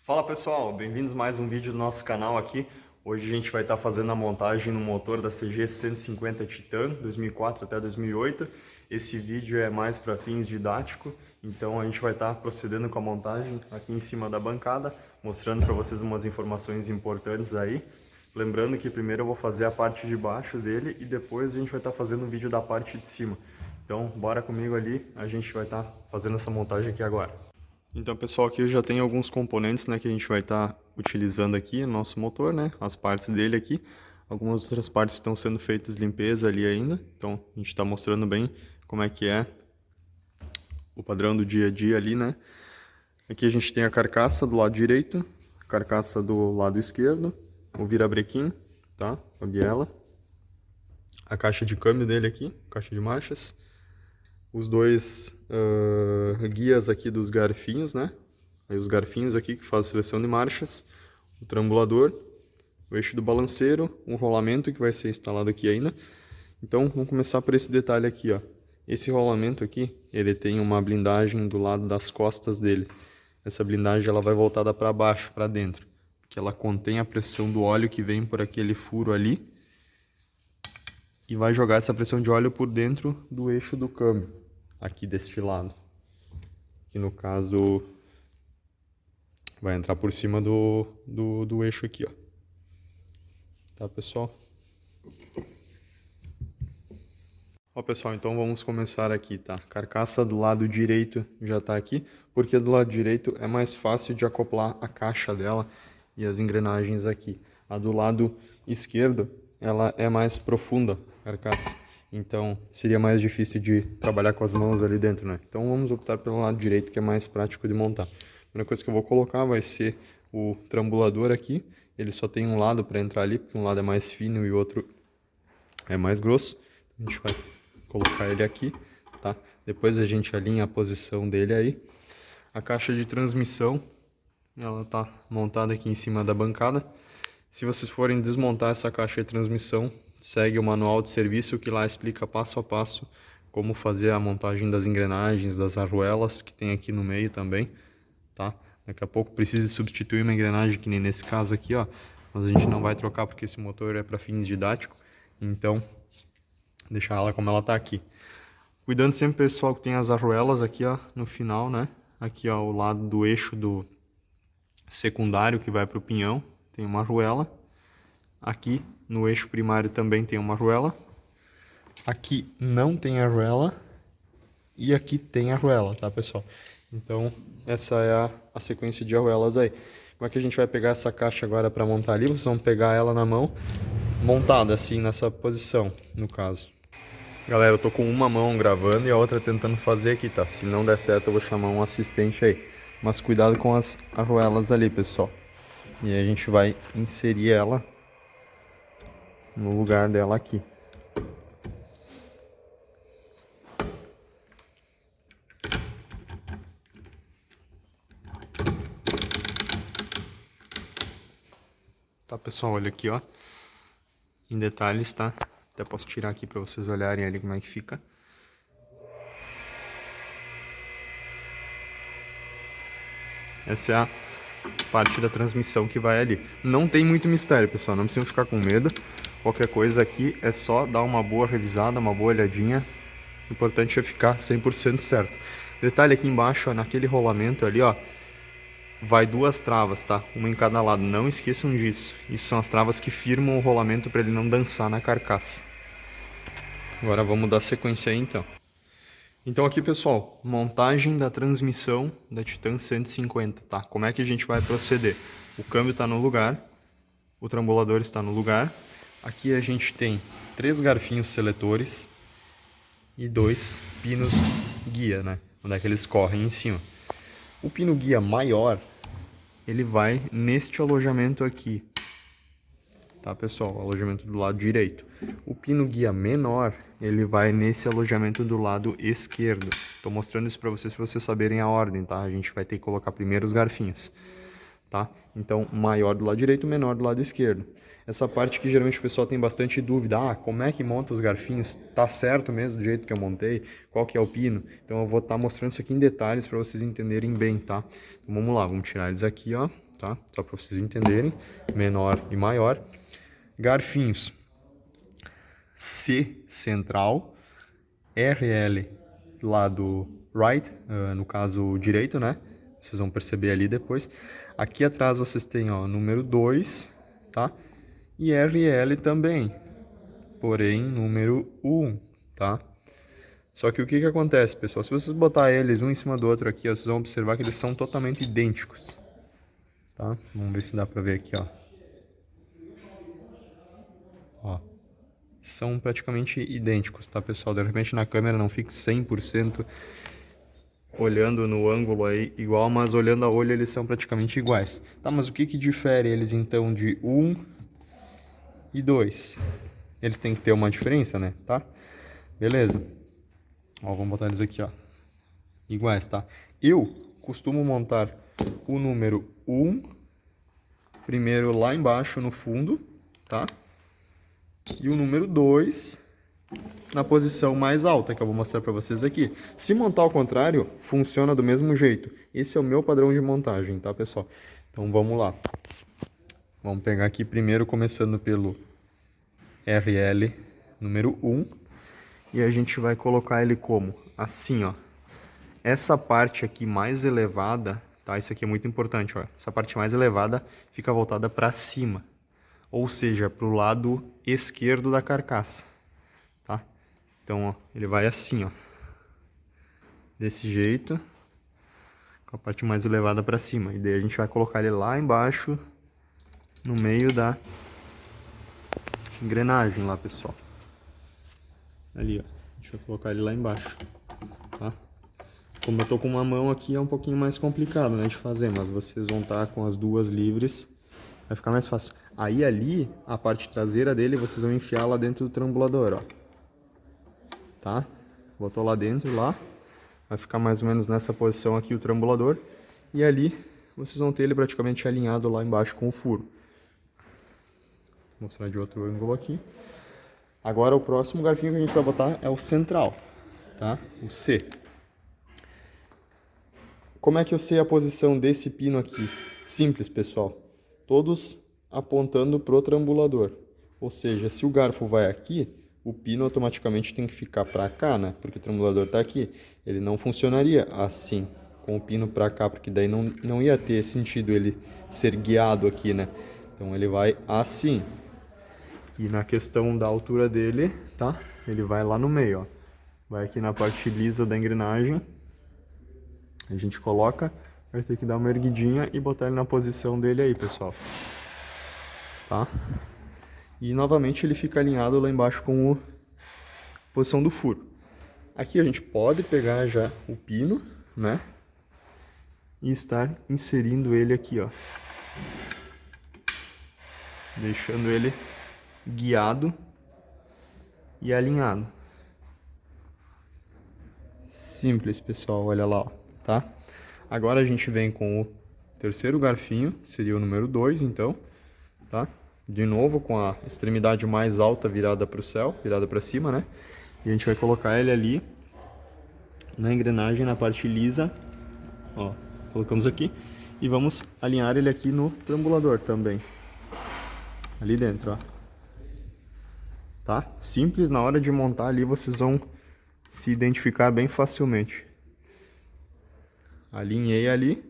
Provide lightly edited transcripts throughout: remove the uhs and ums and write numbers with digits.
Fala pessoal, bem-vindos a mais um vídeo do nosso canal aqui. Hoje a gente vai estar fazendo a montagem no motor da CG 150 Titan 2004 até 2008. Esse vídeo é mais para fins didáticos, então a gente vai estar procedendo com a montagem aqui em cima da bancada, mostrando para vocês umas informações importantes aí. Lembrando que primeiro eu vou fazer a parte de baixo dele e depois a gente vai estar fazendo um vídeo da parte de cima. Então bora comigo ali, a gente vai estar fazendo essa montagem aqui agora. Então, pessoal, aqui eu já tenho alguns componentes, né, que a gente vai estar utilizando aqui no nosso motor, né, as partes dele aqui. Algumas outras partes estão sendo feitas limpeza ali ainda, então a gente está mostrando bem como é que é o padrão do dia a dia ali, né. Aqui a gente tem a carcaça do lado direito, a carcaça do lado esquerdo, o virabrequim, tá, a biela, a caixa de câmbio dele aqui, caixa de marchas, os dois guias aqui dos garfinhos, né? Aí os garfinhos aqui que fazem seleção de marchas, o trambulador, o eixo do balanceiro, um rolamento que vai ser instalado aqui ainda. Então vamos começar por esse detalhe aqui, ó. Esse rolamento aqui, ele tem uma blindagem do lado das costas dele. Essa blindagem ela vai voltada para baixo, para dentro, porque ela contém a pressão do óleo que vem por aquele furo ali e vai jogar essa pressão de óleo por dentro do eixo do câmbio. Aqui deste lado, que no caso vai entrar por cima do eixo aqui, ó. Tá, pessoal? Ó, pessoal, então vamos começar aqui, tá? Carcaça do lado direito já tá aqui, porque do lado direito é mais fácil de acoplar a caixa dela e as engrenagens aqui. A do lado esquerdo, ela é mais profunda, a carcaça. Então, seria mais difícil de trabalhar com as mãos ali dentro, né? Então, vamos optar pelo lado direito, que é mais prático de montar. A primeira coisa que eu vou colocar vai ser o trambulador aqui. Ele só tem um lado para entrar ali, porque um lado é mais fino e o outro é mais grosso. A gente vai colocar ele aqui, tá? Depois a gente alinha a posição dele aí. A caixa de transmissão, ela tá montada aqui em cima da bancada. Se vocês forem desmontar essa caixa de transmissão, segue o manual de serviço que lá explica passo a passo como fazer a montagem das engrenagens, das arruelas que tem aqui no meio também, tá? Daqui a pouco precisa substituir uma engrenagem que nem nesse caso aqui, ó, mas a gente não vai trocar porque esse motor é para fins didáticos, então deixar ela como ela tá aqui. Cuidando sempre, pessoal, que tem as arruelas aqui, ó, no final, né? Aqui, ó, o lado do eixo do secundário que vai para o pinhão, tem uma arruela. Aqui no eixo primário também tem uma arruela. Aqui não tem arruela. E aqui tem arruela, tá, pessoal? Então, essa é a sequência de arruelas aí. Como é que a gente vai pegar essa caixa agora para montar ali? Vocês vão pegar ela na mão, montada assim, nessa posição, no caso. Galera, eu tô com uma mão gravando e a outra tentando fazer aqui, tá? Se não der certo, eu vou chamar um assistente aí. Mas cuidado com as arruelas ali, pessoal. E aí a gente vai inserir ela no lugar dela aqui. Tá, pessoal, olha aqui, ó, em detalhes, tá? Até posso tirar aqui para vocês olharem ali como é que fica. Essa é a parte da transmissão que vai ali. Não tem muito mistério, pessoal, não precisam ficar com medo. Qualquer coisa aqui é só dar uma boa revisada, uma boa olhadinha. O importante é ficar 100% certo. Detalhe aqui embaixo, ó, naquele rolamento ali, ó, vai duas travas, tá? Uma em cada lado, não esqueçam disso. Isso são as travas que firmam o rolamento para ele não dançar na carcaça. Agora vamos dar sequência aí, então. Então aqui, pessoal, montagem da transmissão da Titan 150, tá? Como é que a gente vai proceder? O câmbio está no lugar, o trambulador está no lugar. Aqui a gente tem 3 garfinhos seletores e 2 pinos guia, né? Onde é que eles correm em cima. O pino guia maior, ele vai neste alojamento aqui, tá, pessoal? O alojamento do lado direito. O pino guia menor, ele vai nesse alojamento do lado esquerdo. Tô mostrando isso para vocês saberem a ordem, tá? A gente vai ter que colocar primeiro os garfinhos, tá? Então, maior do lado direito, menor do lado esquerdo. Essa parte que geralmente o pessoal tem bastante dúvida. Ah, como é que monta os garfinhos? Tá certo mesmo do jeito que eu montei? Qual que é o pino? Então eu vou estar mostrando isso aqui em detalhes para vocês entenderem bem, tá? Então vamos lá, vamos tirar eles aqui, ó. tá? Só para vocês entenderem, menor e maior. Garfinhos C central, RL lado right, no caso direito, né? Vocês vão perceber ali depois. Aqui atrás vocês têm, ó, número 2, tá? E RL também, porém número 1, tá? Só que o que acontece, pessoal? Se vocês botar eles um em cima do outro aqui, ó, vocês vão observar que eles são totalmente idênticos, tá? Vamos ver se dá pra ver aqui, ó. Ó, são praticamente idênticos, tá, pessoal? De repente na câmera não fique 100% olhando no ângulo aí igual, mas olhando a olho eles são praticamente iguais. Tá, mas o que difere eles então de 1 e 2? Eles têm que ter uma diferença, né? Tá? Beleza. Ó, vamos botar eles aqui, ó. Iguais, tá? Eu costumo montar o número 1 primeiro lá embaixo no fundo, tá? E o número 2 na posição mais alta, que eu vou mostrar para vocês aqui. Se montar ao contrário, funciona do mesmo jeito. Esse é o meu padrão de montagem, tá, pessoal? Então vamos lá. Vamos pegar aqui primeiro, começando pelo RL número 1. E a gente vai colocar ele como? Assim, ó. Essa parte aqui mais elevada, tá? Isso aqui é muito importante, ó. Essa parte mais elevada fica voltada para cima. Ou seja, para o lado esquerdo da carcaça, tá? Então, ó, ele vai assim, ó. Desse jeito, com a parte mais elevada para cima. E daí a gente vai colocar ele lá embaixo, no meio da engrenagem lá, pessoal. Ali, ó. A gente vai colocar ele lá embaixo, tá? Como eu tô com uma mão aqui, é um pouquinho mais complicado, né, de fazer, mas vocês vão estar com as duas livres, vai ficar mais fácil. Aí ali, a parte traseira dele, vocês vão enfiar lá dentro do trambulador, ó. Tá? Botou lá dentro, lá. Vai ficar mais ou menos nessa posição aqui o trambulador. E ali, vocês vão ter ele praticamente alinhado lá embaixo com o furo. Vou mostrar de outro ângulo aqui. Agora o próximo garfinho que a gente vai botar é o central, tá? O C. Como é que eu sei a posição desse pino aqui? Simples, pessoal. Todos apontando pro trambulador. Ou seja, se o garfo vai aqui, o pino automaticamente tem que ficar para cá, né? Porque o trambulador está aqui. Ele não funcionaria assim, com o pino para cá, porque daí não ia ter sentido ele ser guiado aqui, né? Então ele vai assim. E na questão da altura dele, tá? Ele vai lá no meio, ó. Vai aqui na parte lisa da engrenagem. A gente coloca, vai ter que dar uma erguidinha e botar ele na posição dele aí, pessoal. Tá? E novamente ele fica alinhado lá embaixo com a posição do furo. Aqui a gente pode pegar já o pino, né? E estar inserindo ele aqui, ó. Deixando ele guiado e alinhado. Simples, pessoal, olha lá, ó, tá? Agora a gente vem com o terceiro garfinho, que seria o número 2, então, tá? De novo com a extremidade mais alta virada para o céu, virada para cima, né? E a gente vai colocar ele ali na engrenagem, na parte lisa, ó, colocamos aqui. E vamos alinhar ele aqui no trambulador também, ali dentro, ó. Tá? Simples, na hora de montar ali vocês vão se identificar bem facilmente. Alinhei ali.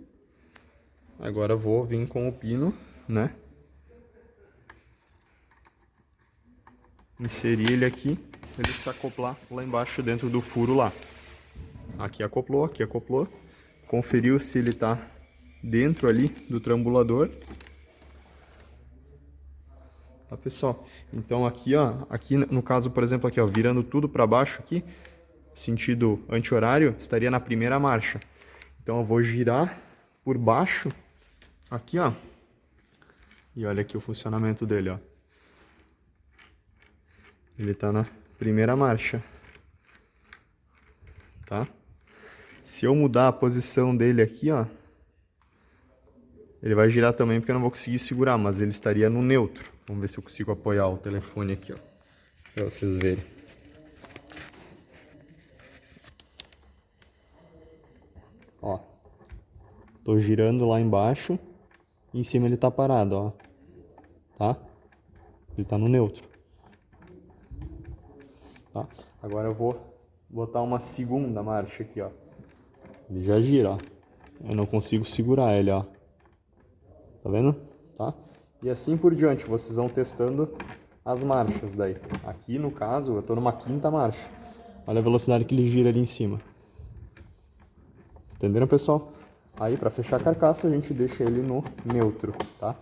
Agora vou vir com o pino, né? Inserir ele aqui, ele se acoplar lá embaixo dentro do furo lá. Aqui acoplou, aqui acoplou. Conferiu se ele tá dentro ali do trambulador. Tá, pessoal? Então aqui, ó, aqui no caso, por exemplo, aqui, ó, virando tudo para baixo aqui, sentido anti-horário, estaria na primeira marcha. Então eu vou girar por baixo, aqui, ó. E olha aqui o funcionamento dele, ó. Ele tá na primeira marcha. Tá? Se eu mudar a posição dele aqui, ó, ele vai girar também porque eu não vou conseguir segurar, mas ele estaria no neutro. Vamos ver se eu consigo apoiar o telefone aqui, ó, pra vocês verem. Ó, tô girando lá embaixo e em cima ele tá parado, ó. Tá? Ele tá no neutro. Tá? Agora eu vou botar uma segunda marcha aqui, ó. Ele já gira, ó. Eu não consigo segurar ele, ó. Tá vendo? Tá? E assim por diante, vocês vão testando as marchas daí. Aqui no caso, eu tô numa quinta marcha. Olha a velocidade que ele gira ali em cima. Entenderam, pessoal? Aí, para fechar a carcaça, a gente deixa ele no neutro, tá?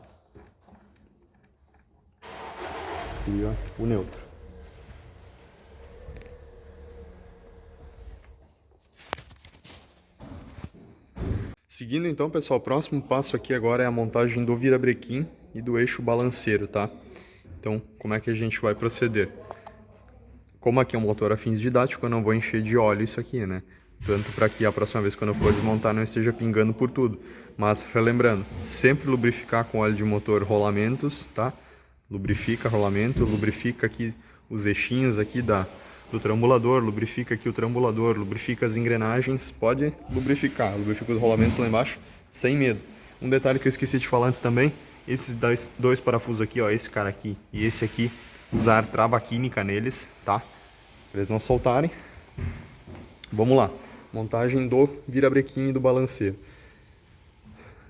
Seria o neutro. Seguindo então, pessoal, o próximo passo aqui agora é a montagem do virabrequim e do eixo balanceiro, tá? Então, como é que a gente vai proceder? Como aqui é um motor a fins didáticos, eu não vou encher de óleo isso aqui, né? Tanto para que a próxima vez quando eu for desmontar não esteja pingando por tudo. Mas, relembrando, sempre lubrificar com óleo de motor rolamentos, tá? Lubrifica rolamento, lubrifica aqui os eixinhos aqui do trambulador, lubrifica aqui o trambulador, lubrifica as engrenagens, pode lubrificar, lubrifica os rolamentos lá embaixo, sem medo. Um detalhe que eu esqueci de falar antes também, esses dois parafusos aqui, ó, esse cara aqui e esse aqui, usar trava química neles, tá? Pra eles não soltarem. Vamos lá, montagem do virabrequim e do balanceiro.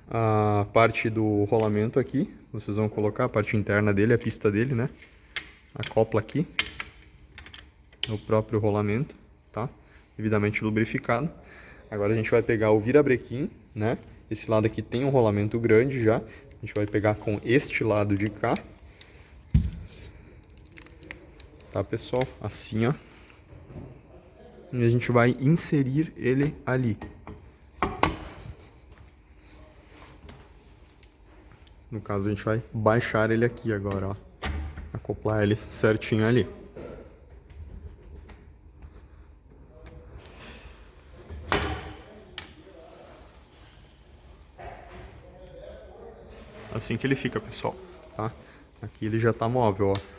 A parte do rolamento aqui, vocês vão colocar a parte interna dele, a pista dele, né? Acopla aqui, o próprio rolamento, tá? Devidamente lubrificado. Agora a gente vai pegar o virabrequim, né? Esse lado aqui tem um rolamento grande já. A gente vai pegar com este lado de cá. Tá, pessoal? Assim, ó. E a gente vai inserir ele ali. No caso, a gente vai baixar ele aqui agora, ó. Acoplar ele certinho ali. Assim que ele fica, pessoal, tá? Aqui ele já tá móvel, ó.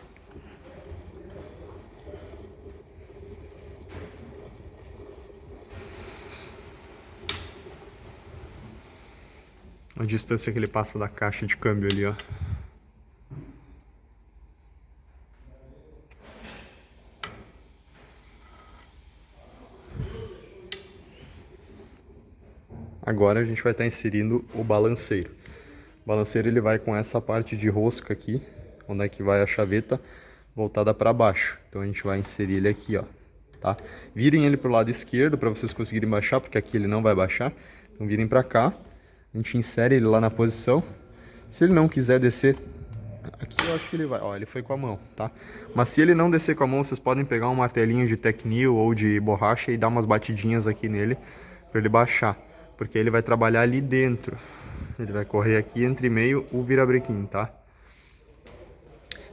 A distância que ele passa da caixa de câmbio ali, ó. Agora a gente vai estar inserindo o balanceiro. O balanceiro ele vai com essa parte de rosca aqui, onde é que vai a chaveta, voltada para baixo. Então a gente vai inserir ele aqui, ó, tá? Virem ele pro lado esquerdo para vocês conseguirem baixar, porque aqui ele não vai baixar. Então virem para cá, a gente insere ele lá na posição. Se ele não quiser descer, aqui eu acho que ele vai, ó, ele foi com a mão, tá? Mas se ele não descer com a mão, vocês podem pegar um martelinho de Tecnil ou de borracha e dar umas batidinhas aqui nele para ele baixar, porque ele vai trabalhar ali dentro. Ele vai correr aqui entre meio o virabrequim, tá?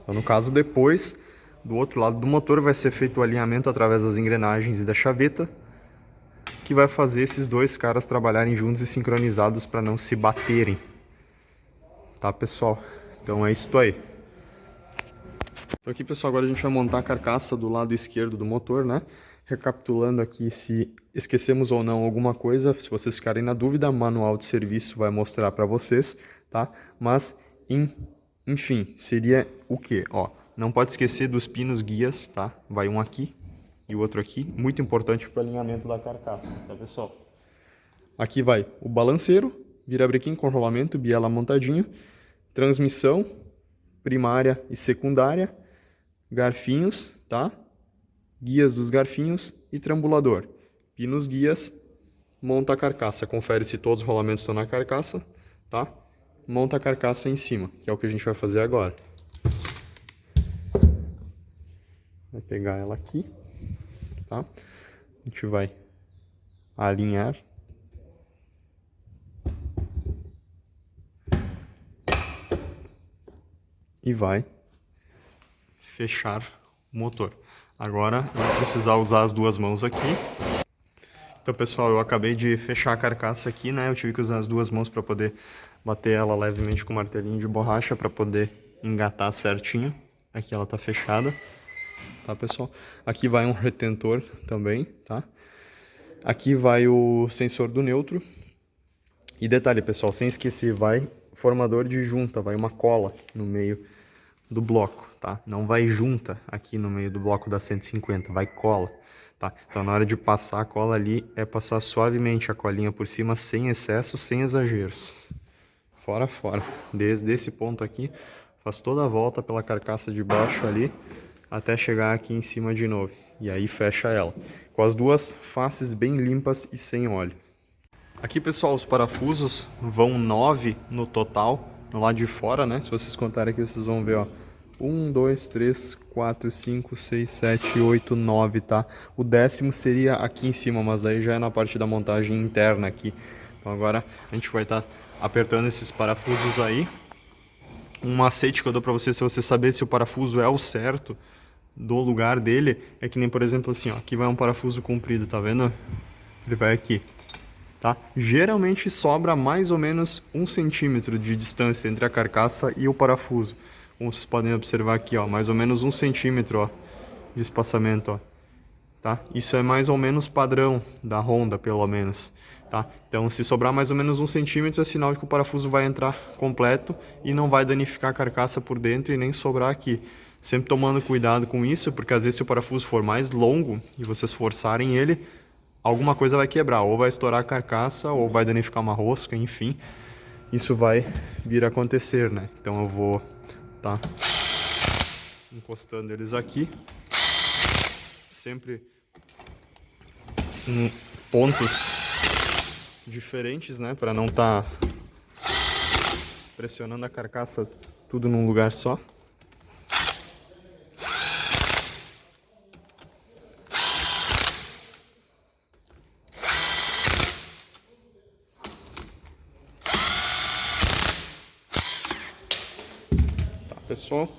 Então, no caso, depois, do outro lado do motor, vai ser feito o alinhamento através das engrenagens e da chaveta, que vai fazer esses dois caras trabalharem juntos e sincronizados para não se baterem. Tá, pessoal? Então é isso aí. Então aqui, pessoal, agora a gente vai montar a carcaça do lado esquerdo do motor, né? Recapitulando aqui se esquecemos ou não alguma coisa, se vocês ficarem na dúvida, o manual de serviço vai mostrar para vocês, tá? Mas, enfim, seria o quê? Ó, não pode esquecer dos pinos guias, tá? Vai um aqui e o outro aqui, muito importante para o alinhamento da carcaça, tá, pessoal? Aqui vai o balanceiro, virabrequim com rolamento, biela montadinho, transmissão primária e secundária, garfinhos, tá? Guias dos garfinhos e trambulador. Pinos guias, monta a carcaça. Confere se todos os rolamentos estão na carcaça, tá? Monta a carcaça em cima, que é o que a gente vai fazer agora. Vai pegar ela aqui, tá? A gente vai alinhar. E vai fechar o motor. Agora eu vou precisar usar as duas mãos aqui. Então, pessoal, eu acabei de fechar a carcaça aqui, né? Eu tive que usar as duas mãos para poder bater ela levemente com o martelinho de borracha para poder engatar certinho. Aqui ela tá fechada, tá, pessoal? Aqui vai um retentor também, tá? Aqui vai o sensor do neutro. E detalhe, pessoal, sem esquecer, vai formador de junta, vai uma cola no meio do bloco, tá? Não vai junta aqui no meio do bloco da 150, vai cola, tá? Então na hora de passar a cola ali, é passar suavemente a colinha por cima, sem excesso, sem exageros. Fora, fora. Desde esse ponto aqui, faz toda a volta pela carcaça de baixo ali, até chegar aqui em cima de novo. E aí fecha ela, com as duas faces bem limpas e sem óleo. Aqui, pessoal, os parafusos vão 9 no total, no lado de fora, né? Se vocês contarem aqui, vocês vão ver, ó. 1, 2, 3, 4, 5, 6, 7, 8, 9, tá? O 10º seria aqui em cima, mas aí já é na parte da montagem interna aqui. Então agora a gente vai estar apertando esses parafusos aí. Um macete que eu dou pra você, se você saber se o parafuso é o certo do lugar dele, é que nem, por exemplo, assim, ó. Aqui vai um parafuso comprido, tá vendo? Ele vai aqui. Tá? Geralmente sobra mais ou menos 1 centímetro de distância entre a carcaça e o parafuso. Como vocês podem observar aqui, ó, mais ou menos 1 centímetro, ó, de espaçamento, ó, tá? Isso é mais ou menos padrão da Honda, pelo menos, tá? Então, se sobrar mais ou menos 1 centímetro, é sinal de que o parafuso vai entrar completo e não vai danificar a carcaça por dentro e nem sobrar aqui. Sempre tomando cuidado com isso, porque às vezes se o parafuso for mais longo e vocês forçarem ele, alguma coisa vai quebrar, ou vai estourar a carcaça, ou vai danificar uma rosca, enfim. Isso vai vir a acontecer, né? Então eu vou tá encostando eles aqui, sempre em pontos diferentes, né? Para não tá pressionando a carcaça tudo num lugar só. Tá, pessoal?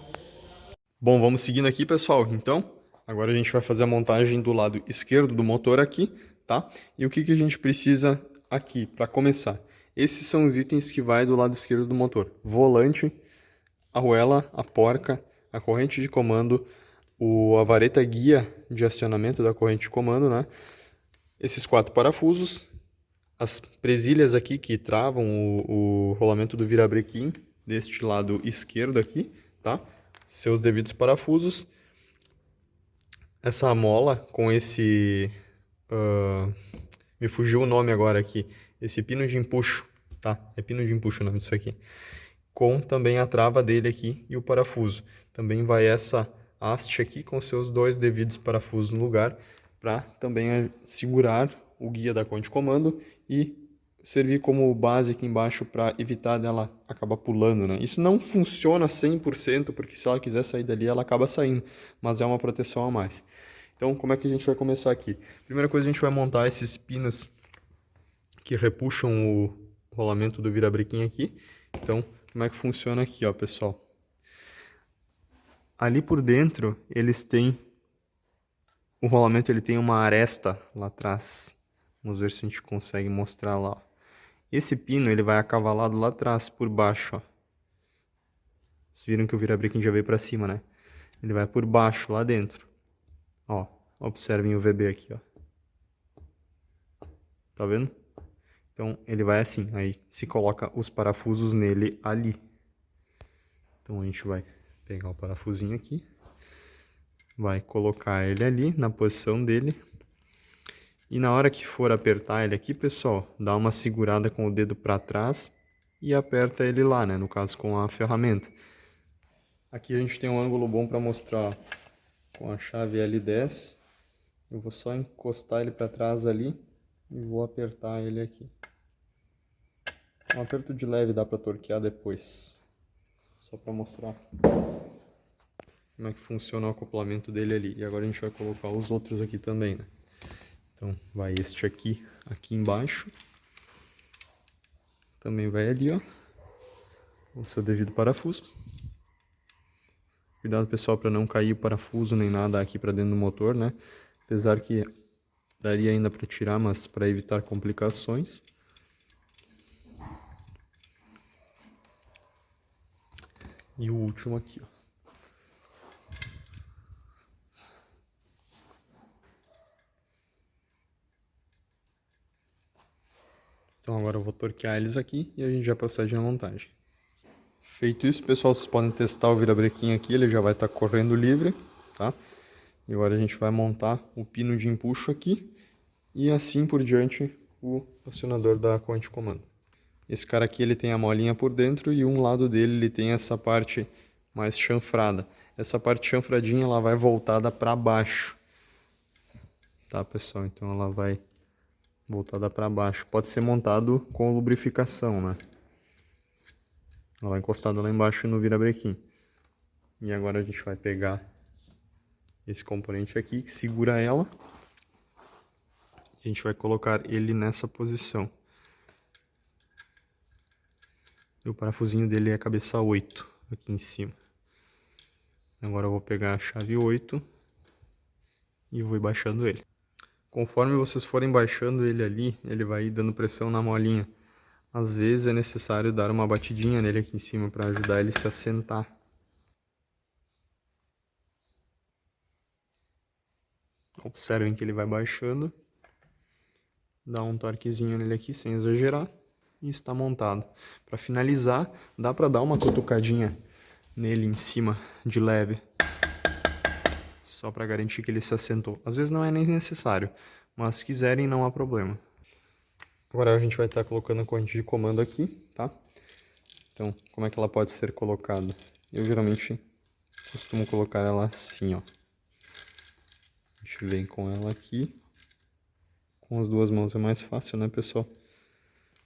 Bom, vamos seguindo aqui, pessoal. Então, agora a gente vai fazer a montagem do lado esquerdo do motor aqui, tá? E o que que a gente precisa aqui para começar? Esses são os itens que vai do lado esquerdo do motor: volante, a arruela, a porca, a corrente de comando, a vareta guia de acionamento da corrente de comando, né? Esses 4 parafusos, as presilhas aqui que travam o rolamento do virabrequim deste lado esquerdo aqui, tá? Seus devidos parafusos. Essa mola com esse... me fugiu o nome agora aqui. Esse pino de empuxo, tá? É pino de empuxo o nome disso aqui. Com também a trava dele aqui e o parafuso. Também vai essa haste aqui com seus 2 devidos parafusos no lugar, para também segurar o guia da corrente de comando e servir como base aqui embaixo para evitar dela acabar pulando, né? Isso não funciona 100%, porque se ela quiser sair dali, ela acaba saindo, mas é uma proteção a mais. Então, como é que a gente vai começar aqui? Primeira coisa, a gente vai montar esses pinos que repuxam o rolamento do virabrequim aqui. Então, como é que funciona aqui, ó, pessoal? Ali por dentro, eles têm... O rolamento ele tem uma aresta lá atrás. Vamos ver se a gente consegue mostrar lá, ó. Esse pino ele vai acavalado lá atrás, por baixo, ó. Vocês viram que o virabrequim já veio para cima, né? Ele vai por baixo, lá dentro. Ó, observem o VB aqui, ó. Tá vendo? Então, ele vai assim, aí se coloca os parafusos nele ali. Então, a gente vai pegar o parafusinho aqui, vai colocar ele ali, na posição dele. E na hora que for apertar ele aqui, pessoal, dá uma segurada com o dedo para trás e aperta ele lá, né? No caso, com a ferramenta. Aqui a gente tem um ângulo bom para mostrar, ó, com a chave L10. Eu vou só encostar ele para trás ali e vou apertar ele aqui. Um aperto de leve, dá para torquear depois. Só para mostrar como é que funciona o acoplamento dele ali. E agora a gente vai colocar os outros aqui também, né? Então vai este aqui, aqui embaixo. Também vai ali, ó, o seu devido parafuso. Cuidado, pessoal, para não cair o parafuso nem nada aqui para dentro do motor, né? Apesar que daria ainda para tirar, mas para evitar complicações. E o último aqui, ó. Então agora eu vou torquear eles aqui e a gente já procede na montagem. Feito isso, pessoal, vocês podem testar o virabrequim aqui, ele já vai estar correndo livre, tá? E agora a gente vai montar o pino de empuxo aqui e assim por diante o acionador da corrente de comando. Esse cara aqui ele tem a molinha por dentro e um lado dele ele tem essa parte mais chanfrada. Essa parte chanfradinha ela vai voltada para baixo, tá, pessoal? Então ela vai voltada para baixo. Pode ser montado com lubrificação, né? Ela vai encostada lá embaixo no virabrequim. E agora a gente vai pegar esse componente aqui que segura ela. E a gente vai colocar ele nessa posição. E o parafusinho dele é a cabeça 8, aqui em cima. Agora eu vou pegar a chave 8 e vou ir baixando ele. Conforme vocês forem baixando ele ali, ele vai ir dando pressão na molinha. Às vezes é necessário dar uma batidinha nele aqui em cima para ajudar ele a se assentar. Observem que ele vai baixando. Dá um torquezinho nele aqui sem exagerar. E está montado. Para finalizar, dá para dar uma cutucadinha nele em cima de leve. Só para garantir que ele se assentou. Às vezes não é nem necessário, mas se quiserem não há problema. Agora a gente vai estar colocando a corrente de comando aqui, tá? Então, como é que ela pode ser colocada? Eu geralmente costumo colocar ela assim, ó. A gente vem com ela aqui. Com as duas mãos é mais fácil, né, pessoal?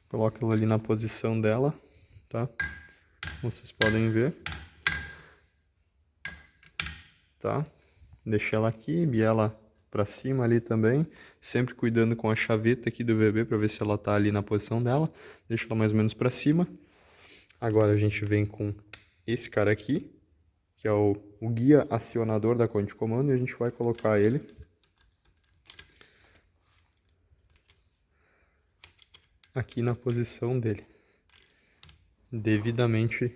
Coloca ela ali na posição dela, tá? Como vocês podem ver. Tá? Deixa ela aqui, biela para cima ali também, sempre cuidando com a chaveta aqui do VB para ver se ela tá ali na posição dela. Deixa ela mais ou menos para cima. Agora a gente vem com esse cara aqui, que é o guia acionador da corrente de comando, e a gente vai colocar ele aqui na posição dele, devidamente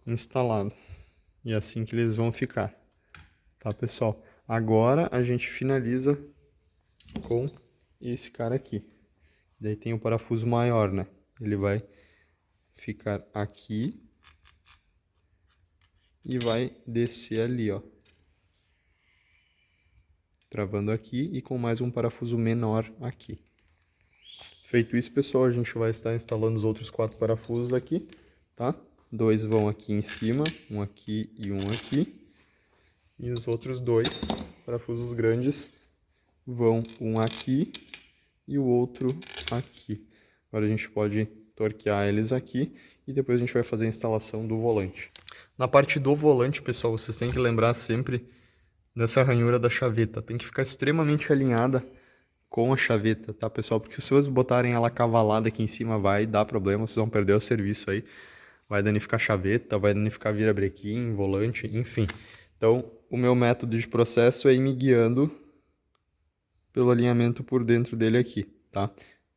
instalado. E é assim que eles vão ficar, tá, pessoal? Agora a gente finaliza com esse cara aqui. Daí tem o parafuso maior, né? Ele vai ficar aqui e vai descer ali, ó. Travando aqui e com mais um parafuso menor aqui. Feito isso, pessoal, a gente vai estar instalando os outros 4 parafusos aqui, tá? 2 vão aqui em cima, um aqui e um aqui. E os outros 2 parafusos grandes vão um aqui e o outro aqui. Agora a gente pode torquear eles aqui e depois a gente vai fazer a instalação do volante. Na parte do volante, pessoal, vocês têm que lembrar sempre dessa ranhura da chaveta. Tem que ficar extremamente alinhada com a chaveta, tá, pessoal? Porque se vocês botarem ela cavalada aqui em cima, vai dar problema, vocês vão perder o serviço aí. Vai danificar a chaveta, vai danificar virabrequim, volante, enfim. Então, o meu método de processo é ir me guiando pelo alinhamento por dentro dele aqui, tá?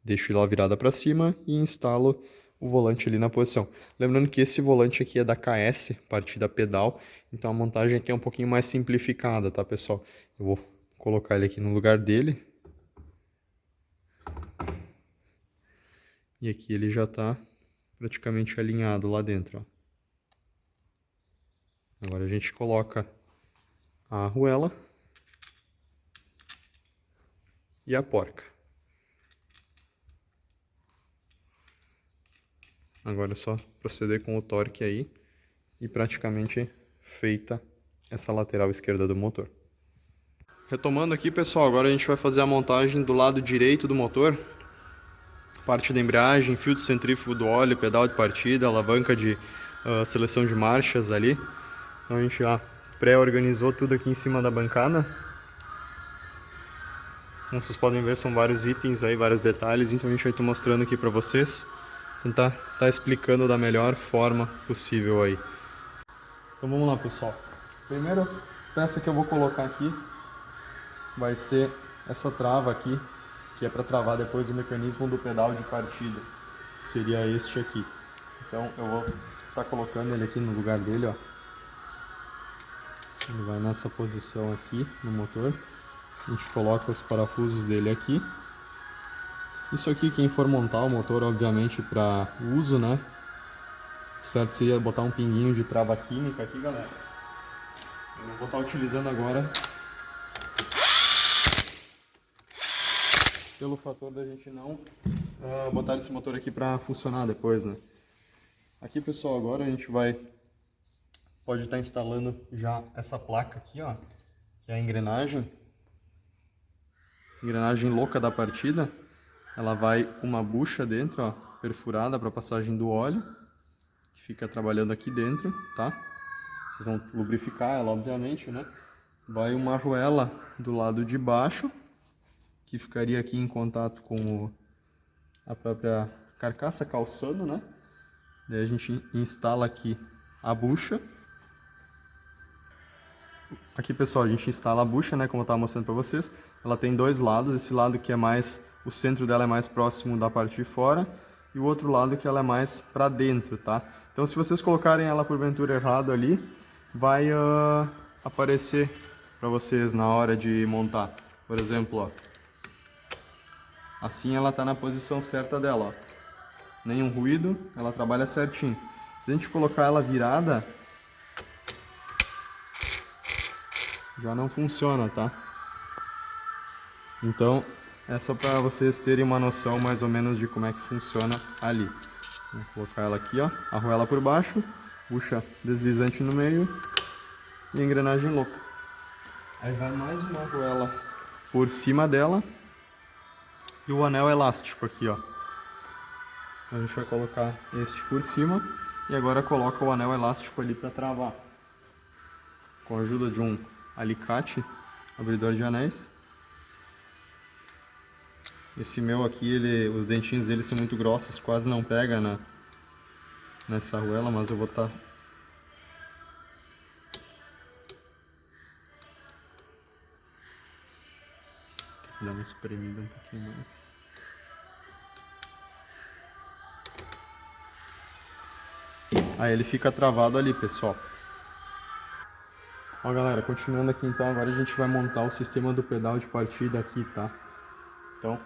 Deixo ela virada para cima e instalo o volante ali na posição. Lembrando que esse volante aqui é da KS, partida pedal, então a montagem aqui é um pouquinho mais simplificada, tá, pessoal? Eu vou colocar ele aqui no lugar dele. E aqui ele já está praticamente alinhado lá dentro, ó. Agora a gente coloca a arruela e a porca. Agora é só proceder com o torque aí e praticamente feita essa lateral esquerda do motor. Retomando aqui, pessoal, agora a gente vai fazer a montagem do lado direito do motor. Parte da embreagem, filtro centrífugo do óleo, pedal de partida, alavanca de seleção de marchas ali. Então a gente já pré-organizou tudo aqui em cima da bancada. Como vocês podem ver, são vários itens aí, vários detalhes, então a gente vai estar mostrando aqui para vocês. Tentar estar explicando da melhor forma possível aí. Então vamos lá, pessoal. Primeira peça que eu vou colocar aqui vai ser essa trava aqui, que é para travar depois o mecanismo do pedal de partida. Seria este aqui. Então eu vou estar colocando ele aqui no lugar dele, ó. Ele vai nessa posição aqui no motor. A gente coloca os parafusos dele aqui. Isso aqui, quem for montar o motor, obviamente, para uso, né? Certo seria botar um pinguinho de trava química aqui, galera. Eu não vou estar utilizando agora, pelo fator da gente não botar esse motor aqui para funcionar depois, né? Aqui, pessoal, agora a gente pode estar instalando já essa placa aqui, ó, que é a engrenagem louca da partida. Ela vai uma bucha dentro, ó, perfurada para passagem do óleo, que fica trabalhando aqui dentro, tá? Vocês vão lubrificar ela, obviamente, né? Vai uma arruela do lado de baixo, que ficaria aqui em contato com a própria carcaça calçando, né? Daí a gente instala aqui a bucha. Aqui, pessoal, a gente instala a bucha, né? Como eu estava mostrando para vocês. Ela tem dois lados. Esse lado que é mais... O centro dela é mais próximo da parte de fora. E o outro lado que ela é mais para dentro, tá? Então, se vocês colocarem ela porventura errado ali, vai aparecer para vocês na hora de montar. Por exemplo, ó. Assim ela tá na posição certa dela, ó. Nenhum ruído, ela trabalha certinho. Se a gente colocar ela virada, já não funciona, tá? Então, é só para vocês terem uma noção mais ou menos de como é que funciona ali. Vou colocar ela aqui, ó, arruela por baixo, bucha deslizante no meio e engrenagem louca. Aí vai mais uma arruela por cima dela e o anel elástico aqui, ó. Então a gente vai colocar este por cima e agora coloca o anel elástico ali para travar. Com a ajuda de um alicate, abridor de anéis. Esse meu aqui, os dentinhos dele são muito grossos, quase não pega nessa arruela, mas eu vou estar... Dar uma espremida um pouquinho mais. Aí ele fica travado ali, pessoal. Ó, galera, continuando aqui então, agora a gente vai montar o sistema do pedal de partida aqui, tá? Então,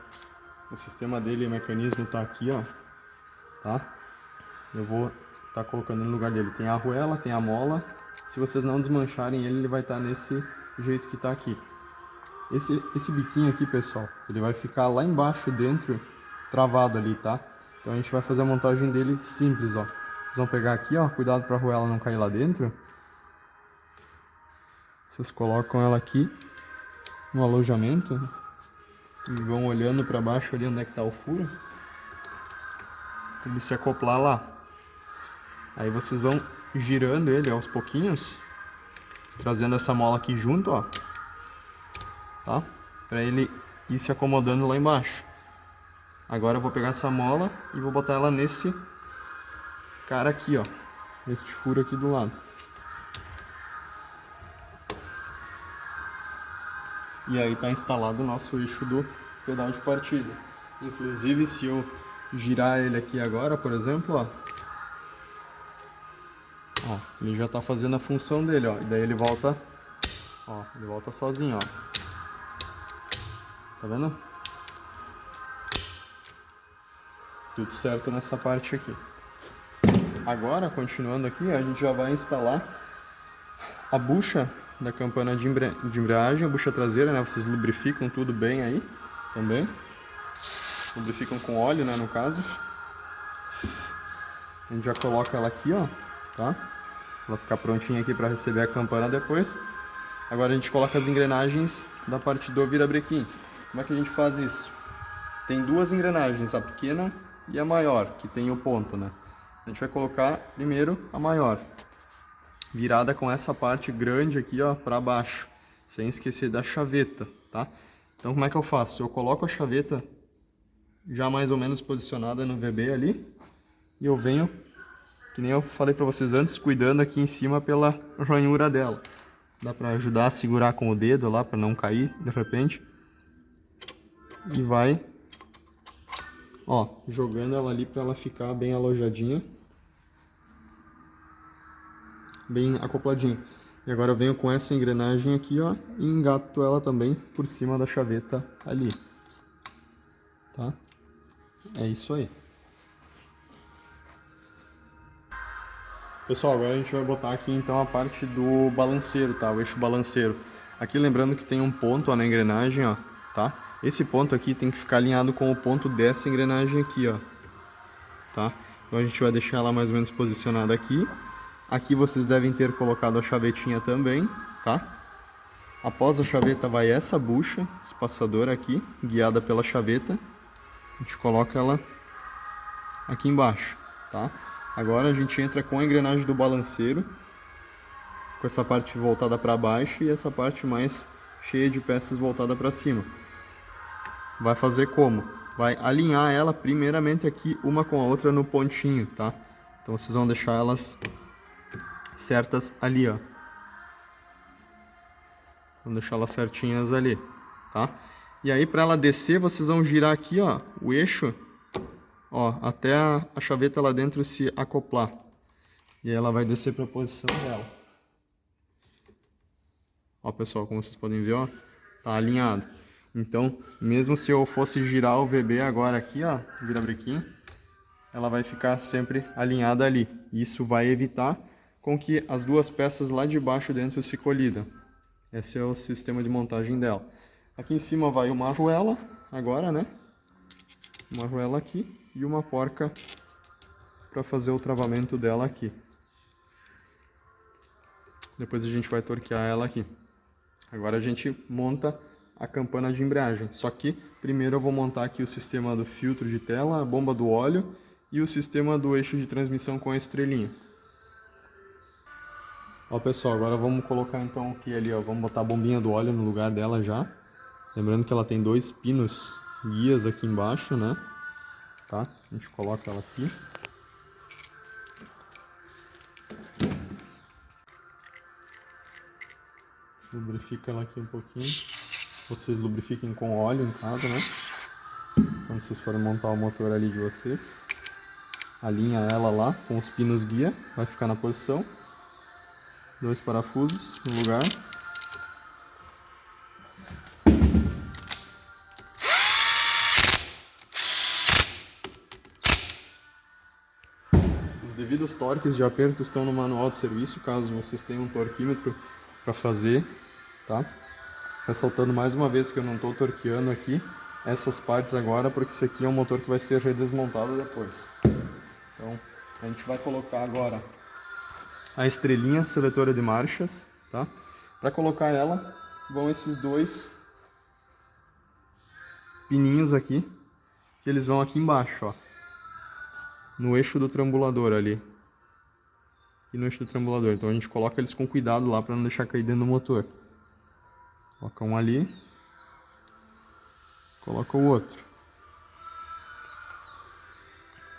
o sistema dele, o mecanismo tá aqui, ó, tá? Eu vou estar colocando no lugar dele. Tem a arruela, tem a mola. Se vocês não desmancharem ele, ele vai estar nesse jeito que tá aqui. Esse biquinho aqui, pessoal, ele vai ficar lá embaixo dentro, travado ali, tá? Então a gente vai fazer a montagem dele simples, ó. Vocês vão pegar aqui, ó, cuidado para a arruela não cair lá dentro. Vocês colocam ela aqui no alojamento e vão olhando para baixo ali onde é que tá o furo. Ele se acoplar lá. Aí vocês vão girando ele aos pouquinhos, trazendo essa mola aqui junto, ó, tá? Para ele ir se acomodando lá embaixo. Agora eu vou pegar essa mola e vou botar ela nesse cara aqui, ó, neste furo aqui do lado. E aí tá instalado o nosso eixo do pedal de partida. Inclusive, se eu girar ele aqui agora, por exemplo, ó, ele já tá fazendo a função dele, ó, e daí ele volta sozinho, ó. Tá vendo? Tudo certo nessa parte aqui. Agora, continuando aqui, a gente já vai instalar a bucha da campana de embreagem, a bucha traseira, né? Vocês lubrificam tudo bem aí também. Lubrificam com óleo, né, no caso. A gente já coloca ela aqui, ó, tá? Ela ficar prontinha aqui para receber a campana depois. Agora a gente coloca as engrenagens da parte do virabrequim. Como é que a gente faz isso? Tem duas engrenagens, a pequena e a maior, que tem o ponto, né? A gente vai colocar primeiro a maior, virada com essa parte grande aqui, ó, para baixo, sem esquecer da chaveta, tá? Então como é que eu faço? Eu coloco a chaveta já mais ou menos posicionada no VB ali, e eu venho, que nem eu falei para vocês antes, cuidando aqui em cima pela ranhura dela. Dá para ajudar a segurar com o dedo lá, para não cair de repente. E vai, ó, jogando ela ali para ela ficar bem alojadinha, bem acopladinha. E agora eu venho com essa engrenagem aqui, ó, e engato ela também por cima da chaveta ali, tá? É isso aí. Pessoal, agora a gente vai botar aqui então a parte do balanceiro, tá? O eixo balanceiro. Aqui lembrando que tem um ponto ó, na engrenagem, ó, tá? Esse ponto aqui tem que ficar alinhado com o ponto dessa engrenagem aqui, ó, tá? Então a gente vai deixar ela mais ou menos posicionada aqui. Aqui vocês devem ter colocado a chavetinha também, tá? Após a chaveta vai essa bucha espaçadora aqui, guiada pela chaveta. A gente coloca ela aqui embaixo, tá? Agora a gente entra com a engrenagem do balanceiro, com essa parte voltada para baixo e essa parte mais cheia de peças voltada para cima. Vai fazer como? Vai alinhar ela primeiramente aqui uma com a outra no pontinho, tá? Então vocês vão deixar elas certas ali, ó. Vão deixar elas certinhas ali, tá? E aí para ela descer, vocês vão girar aqui, ó, o eixo, ó, até a chaveta lá dentro se acoplar. E aí ela vai descer para a posição dela. Ó, pessoal, como vocês podem ver, ó, tá alinhado. Então, mesmo se eu fosse girar o VB agora aqui, ó, virabrequim, ela vai ficar sempre alinhada ali. Isso vai evitar com que as duas peças lá de baixo dentro se colidam. Esse é o sistema de montagem dela. Aqui em cima vai uma arruela, agora, né? Uma arruela aqui e uma porca para fazer o travamento dela aqui. Depois a gente vai torquear ela aqui. Agora a gente monta a campana de embreagem. Só que primeiro eu vou montar aqui o sistema do filtro de tela, a bomba do óleo e o sistema do eixo de transmissão com a estrelinha. Ó, pessoal, agora vamos colocar então aqui ali, ó, vamos botar a bombinha do óleo no lugar dela já. Lembrando que ela tem dois pinos guias aqui embaixo, né? Tá? A gente coloca ela aqui. Lubrifica ela aqui um pouquinho. Vocês lubrifiquem com óleo em casa, né? Quando vocês forem montar o motor ali de vocês. Alinha ela lá com os pinos guia. Vai ficar na posição. Dois parafusos no lugar. Os devidos torques de aperto estão no manual de serviço, caso vocês tenham um torquímetro para fazer, tá? Ressaltando mais uma vez que eu não estou torqueando aqui essas partes agora, porque esse aqui é um motor que vai ser redesmontado depois. Então, a gente vai colocar agora a estrelinha seletora de marchas, tá? Para colocar ela, vão esses dois pininhos aqui, que eles vão aqui embaixo, ó. No eixo do trambulador ali. E no eixo do trambulador. Então a gente coloca eles com cuidado lá para não deixar cair dentro do motor. Coloca um ali. Coloca o outro.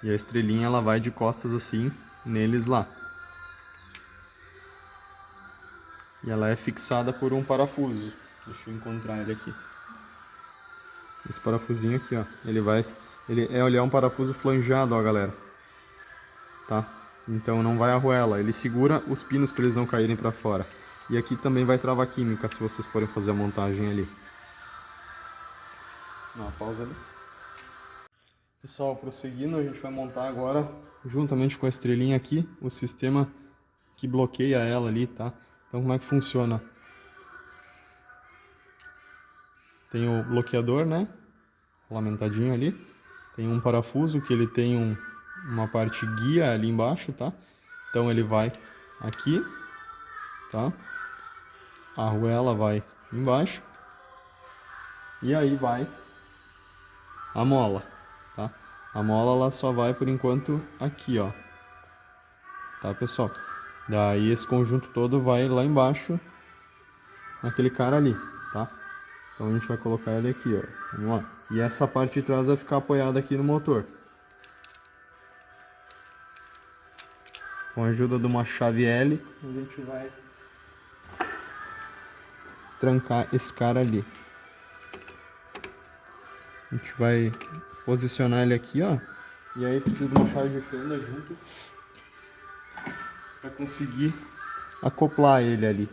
E a estrelinha ela vai de costas assim neles lá. E ela é fixada por um parafuso. Deixa eu encontrar ele aqui. Esse parafusinho aqui, ó. Ele é um parafuso flangeado, ó, galera. Tá? Então não vai arruela. Ele segura os pinos para eles não caírem para fora. E aqui também vai travar química se vocês forem fazer a montagem ali. Dá uma pausa ali. Pessoal, prosseguindo, a gente vai montar agora, juntamente com a estrelinha aqui, o sistema que bloqueia ela ali, tá? Então como é que funciona? Tem o bloqueador, né? Lamentadinho ali. Tem um parafuso que ele tem uma parte guia ali embaixo, tá? Então ele vai aqui, tá? A arruela vai embaixo. E aí vai a mola, tá? A mola ela só vai por enquanto aqui, ó. Tá, pessoal? Daí esse conjunto todo vai lá embaixo, naquele cara ali, tá? Então a gente vai colocar ele aqui, ó. Vamos lá. E essa parte de trás vai ficar apoiada aqui no motor. Com a ajuda de uma chave L, a gente vai trancar esse cara ali. A gente vai posicionar ele aqui, ó. E aí precisa de uma chave de fenda junto para conseguir acoplar ele ali.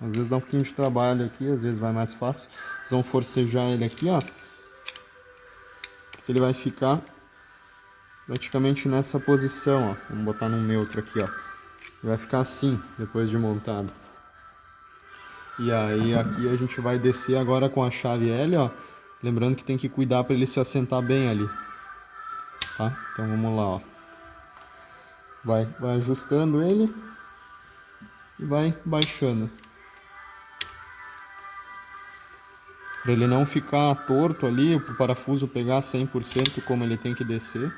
Às vezes dá um pouquinho de trabalho aqui, às vezes vai mais fácil. Vocês vão forcejar ele aqui, ó. Porque ele vai ficar praticamente nessa posição, ó. Vamos botar no neutro aqui, ó. Vai ficar assim, depois de montado. E aí aqui a gente vai descer agora com a chave L, ó. Lembrando que tem que cuidar para ele se assentar bem ali. Tá? Então vamos lá, ó. Vai ajustando ele e vai baixando. Para ele não ficar torto ali, o parafuso pegar 100% como ele tem que descer.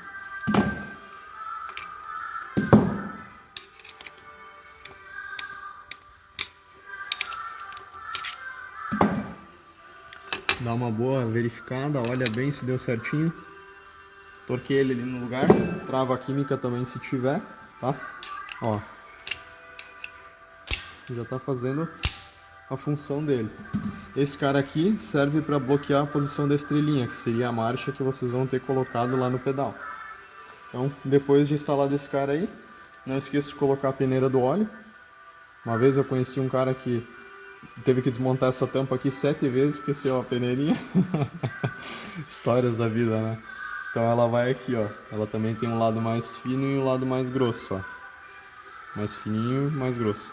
Dá uma boa verificada, olha bem se deu certinho. Torquei ele ali no lugar, trava a química também se tiver, tá? Ó, já tá fazendo a função dele. Esse cara aqui serve para bloquear a posição da estrelinha, que seria a marcha que vocês vão ter colocado lá no pedal. Então, depois de instalar esse cara aí, não esqueça de colocar a peneira do óleo. Uma vez eu conheci um cara que teve que desmontar essa tampa aqui 7 vezes, esqueceu a peneirinha. Histórias da vida, né? Então ela vai aqui, ó. Ela também tem um lado mais fino e um lado mais grosso, ó. Mais fininho e mais grosso.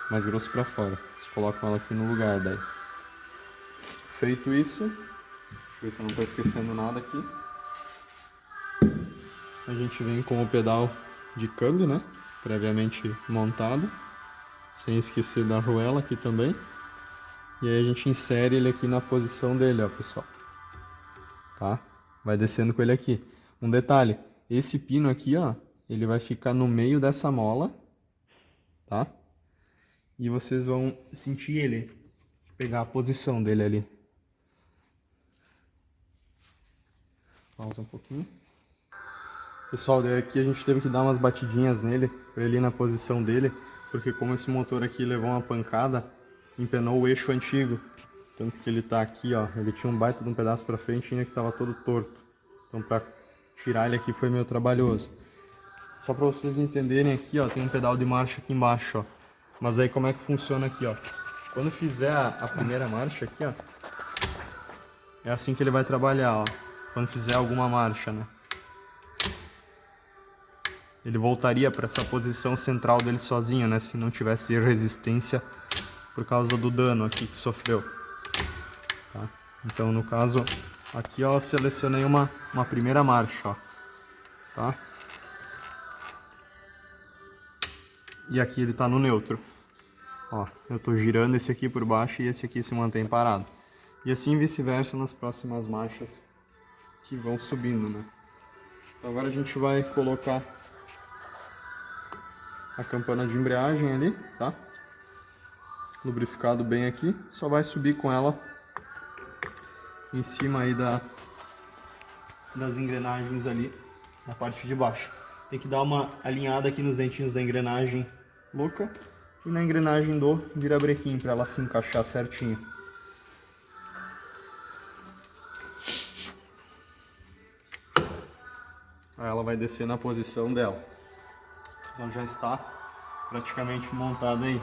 Mais grosso pra fora. Vocês colocam ela aqui no lugar daí. Feito isso, deixa eu ver se eu não tô esquecendo nada aqui. A gente vem com o pedal de câmbio, né? Previamente montado. Sem esquecer da arruela aqui também. E aí a gente insere ele aqui na posição dele, ó, pessoal. Tá? Vai descendo com ele aqui. Um detalhe, esse pino aqui, ó, ele vai ficar no meio dessa mola, tá? E vocês vão sentir ele pegar a posição dele ali. Pausa um pouquinho. Pessoal, daí aqui a gente teve que dar umas batidinhas nele, pra ele ir na posição dele, porque como esse motor aqui levou uma pancada, empenou o eixo antigo. Tanto que ele tá aqui, ó, ele tinha um baita de um pedaço pra frente e ainda que tava todo torto. Então pra tirar ele aqui foi meio trabalhoso. Só pra vocês entenderem aqui, ó, tem um pedal de marcha aqui embaixo, ó. Mas aí como é que funciona aqui, ó. Quando fizer a primeira marcha aqui, ó, é assim que ele vai trabalhar, ó. Quando fizer alguma marcha, né. Ele voltaria para essa posição central dele sozinho, né, se não tivesse resistência por causa do dano aqui que sofreu. Tá? Então, no caso, aqui ó, eu selecionei uma primeira marcha, ó. Tá? E aqui ele tá no neutro. Ó, eu tô girando esse aqui por baixo e esse aqui se mantém parado. E assim vice-versa nas próximas marchas que vão subindo, né. Então agora a gente vai colocar a campana de embreagem ali, tá? Lubrificado bem aqui, só vai subir com ela em cima aí das engrenagens ali na parte de baixo. Tem que dar uma alinhada aqui nos dentinhos da engrenagem louca e na engrenagem do virabrequim para ela se encaixar certinho. Aí ela vai descer na posição dela. Então já está praticamente montada aí.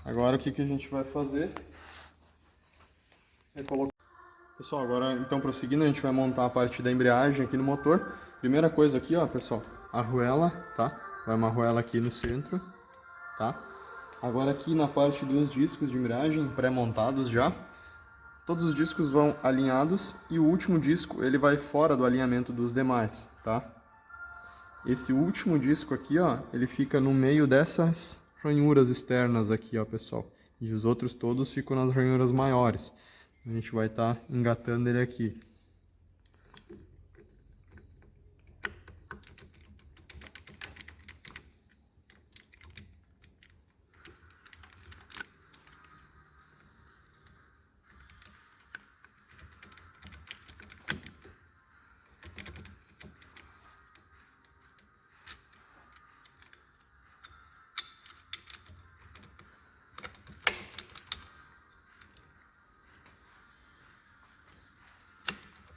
Agora o que a gente vai fazer é colocar... Pessoal, agora então prosseguindo, a gente vai montar a parte da embreagem aqui no motor. Primeira coisa aqui, ó, pessoal, a arruela, tá? Vai uma arruela aqui no centro, tá? Agora aqui na parte dos discos de embreagem pré-montados já, todos os discos vão alinhados e o último disco ele vai fora do alinhamento dos demais, tá? Esse último disco aqui, ó, ele fica no meio dessas ranhuras externas aqui, ó, pessoal. E os outros todos ficam nas ranhuras maiores. A gente vai estar engatando ele aqui.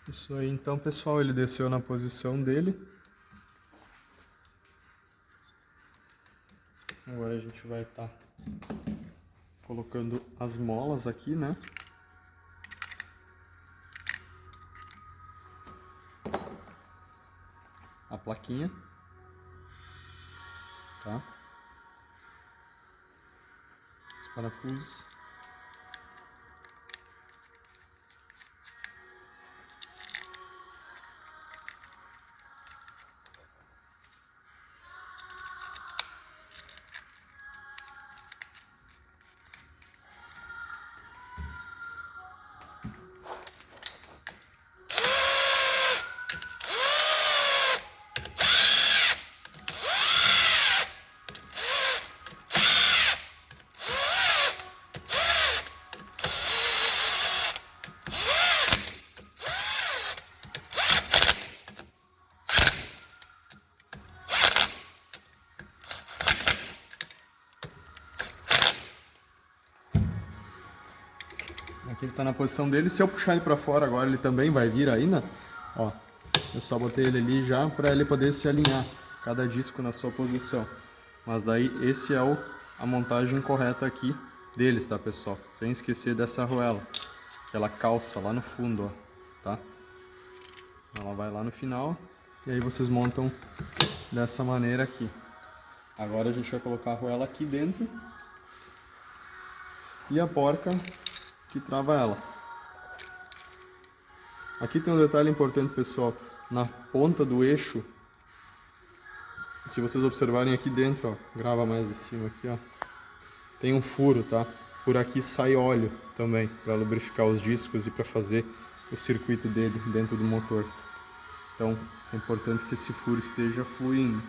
Isso aí, então, pessoal, ele desceu na posição dele. Agora a gente vai estar colocando as molas aqui, né? marquinha, tá? Os parafusos. Aqui ele tá na posição dele. Se eu puxar ele pra fora agora, ele também vai vir aí, né? Ó, eu só botei ele ali já para ele poder se alinhar, cada disco na sua posição. Mas daí esse é a montagem correta aqui deles, tá, pessoal? Sem esquecer dessa arruela, aquela calça lá no fundo, ó, tá? Ela vai lá no final e aí vocês montam dessa maneira aqui. Agora a gente vai colocar a arruela aqui dentro e a porca que trava ela. Aqui tem um detalhe importante, pessoal, na ponta do eixo, se vocês observarem aqui dentro, ó, grava mais de cima aqui, ó, tem um furo, tá? Por aqui sai óleo também, para lubrificar os discos e para fazer o circuito dele dentro do motor. Então é importante que esse furo esteja fluindo.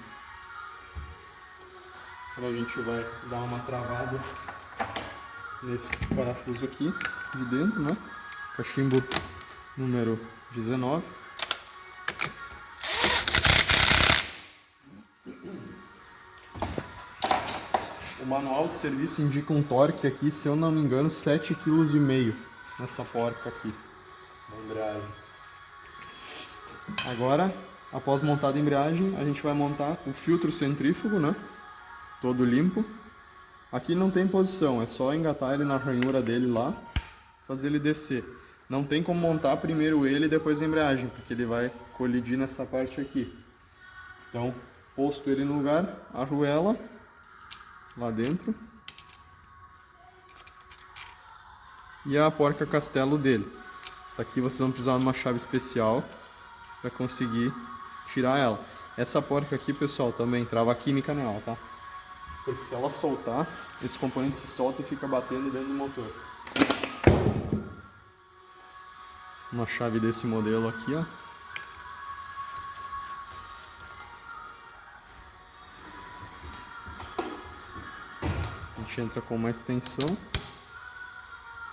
Agora a gente vai dar uma travada nesse parafuso aqui de dentro, né? Cachimbo número 19. O manual de serviço indica um torque aqui, se eu não me engano, 7,5 kg nessa porca aqui, na embreagem. Agora, após montada a embreagem, a gente vai montar o filtro centrífugo, né? Todo limpo. Aqui não tem posição, é só engatar ele na ranhura dele lá, fazer ele descer. Não tem como montar primeiro ele e depois a embreagem, porque ele vai colidir nessa parte aqui. Então, posto ele no lugar, a arruela lá dentro e a porca castelo dele. Isso aqui vocês vão precisar de uma chave especial para conseguir tirar ela. Essa porca aqui, pessoal, também trava química nela, tá? Porque se ela soltar, esse componente se solta e fica batendo dentro do motor. Uma chave desse modelo aqui, ó. A gente entra com uma extensão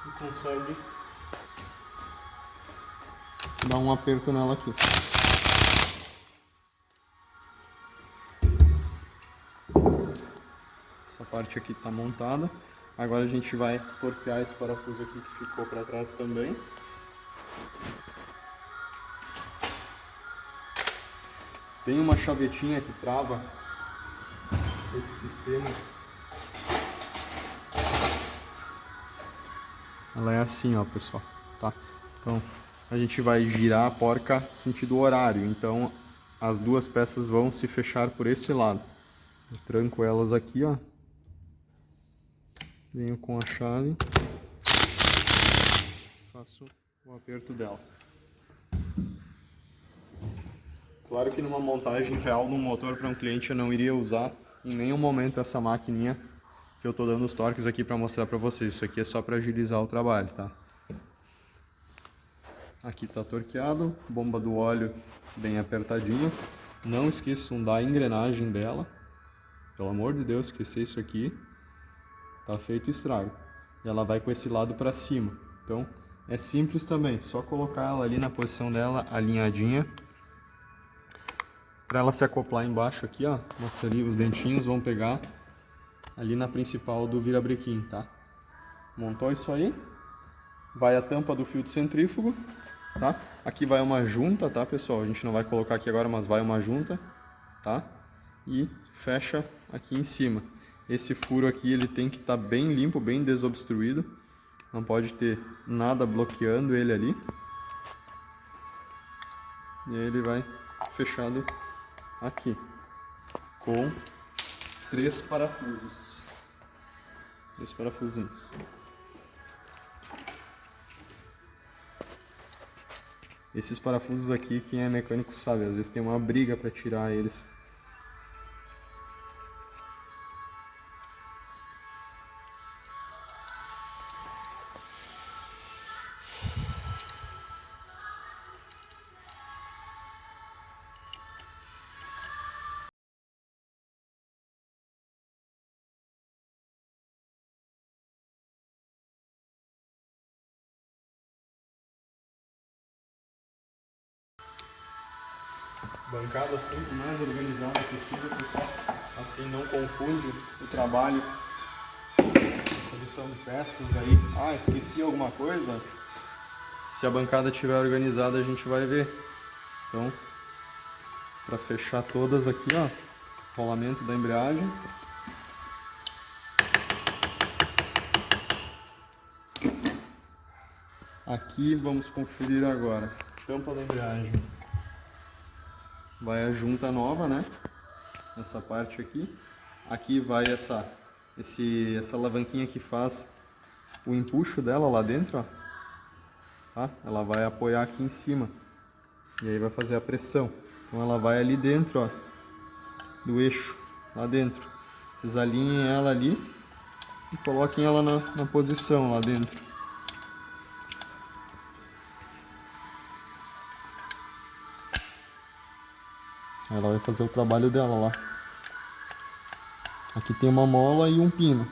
e consegue dar um aperto nela aqui. Essa parte aqui está montada. Agora a gente vai torquear esse parafuso aqui que ficou para trás também. Tem uma chavetinha que trava esse sistema. Ela é assim, ó, pessoal, tá? Então a gente vai girar a porca sentido horário, então as duas peças vão se fechar por esse lado. Eu tranco elas aqui, ó. Venho com a chave, faço o aperto dela. Claro que numa montagem real de um motor para um cliente eu não iria usar em nenhum momento essa maquininha que eu tô dando os torques aqui para mostrar para vocês. Isso aqui é só para agilizar o trabalho, tá? Aqui tá torqueado, bomba do óleo bem apertadinha. Não esqueçam da engrenagem dela. Pelo amor de Deus, esquecer isso aqui, tá feito estrago. E ela vai com esse lado para cima. Então é simples também, só colocar ela ali na posição dela alinhadinha. Para ela se acoplar embaixo aqui, ó, mostra ali, os dentinhos vão pegar ali na principal do virabrequim, tá? Montou isso aí, vai a tampa do filtro centrífugo, tá? Aqui vai uma junta, tá, pessoal? A gente não vai colocar aqui agora, mas vai uma junta, tá? E fecha aqui em cima. Esse furo aqui, ele tem que estar bem limpo, bem desobstruído. Não pode ter nada bloqueando ele ali. E aí ele vai fechado aqui, com 3 parafusos. 3 parafusinhos. Esses parafusos aqui, quem é mecânico sabe, às vezes tem uma briga para tirar eles. Bancada sempre mais organizada possível, porque assim não confunde o trabalho, a seleção de peças aí. Ah, esqueci alguma coisa? Se a bancada estiver organizada, a gente vai ver. Então, para fechar todas aqui, ó, rolamento da embreagem. Aqui vamos conferir agora, tampa da embreagem. Vai a junta nova, né? Essa parte aqui. Aqui vai essa alavanquinha que faz o empuxo dela lá dentro, ó. Tá? Ela vai apoiar aqui em cima. E aí vai fazer a pressão. Então ela vai ali dentro, ó, do eixo, lá dentro. Vocês alinhem ela ali e coloquem ela na posição lá dentro. Ela vai fazer o trabalho dela lá. Aqui tem uma mola e um pino.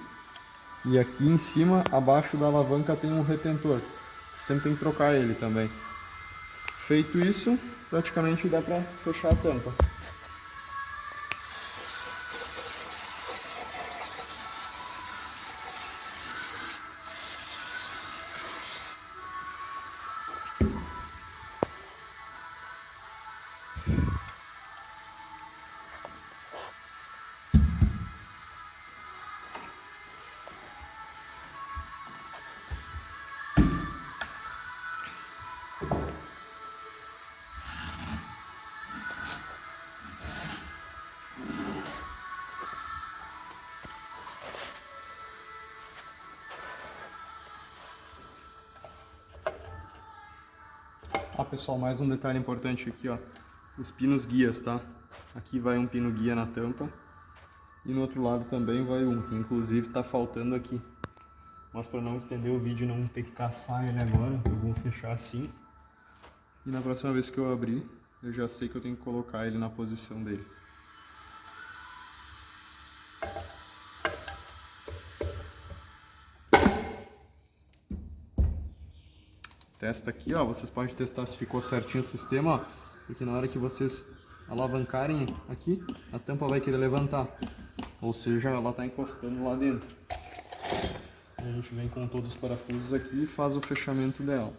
E aqui em cima, abaixo da alavanca, tem um retentor. Sempre tem que trocar ele também. Feito isso, praticamente dá para fechar a tampa. Ah, pessoal, mais um detalhe importante aqui, ó. Os pinos guias, tá? Aqui vai um pino guia na tampa. E no outro lado também vai um, que inclusive tá faltando aqui. Mas para não estender o vídeo e não ter que caçar ele agora, eu vou fechar assim. E na próxima vez que eu abrir, eu já sei que eu tenho que colocar ele na posição dele. Testa aqui, ó, vocês podem testar se ficou certinho o sistema, ó, porque na hora que vocês alavancarem aqui, a tampa vai querer levantar, ou seja, ela está encostando lá dentro. A gente vem com todos os parafusos aqui e faz o fechamento dela.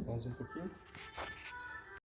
Mais um pouquinho.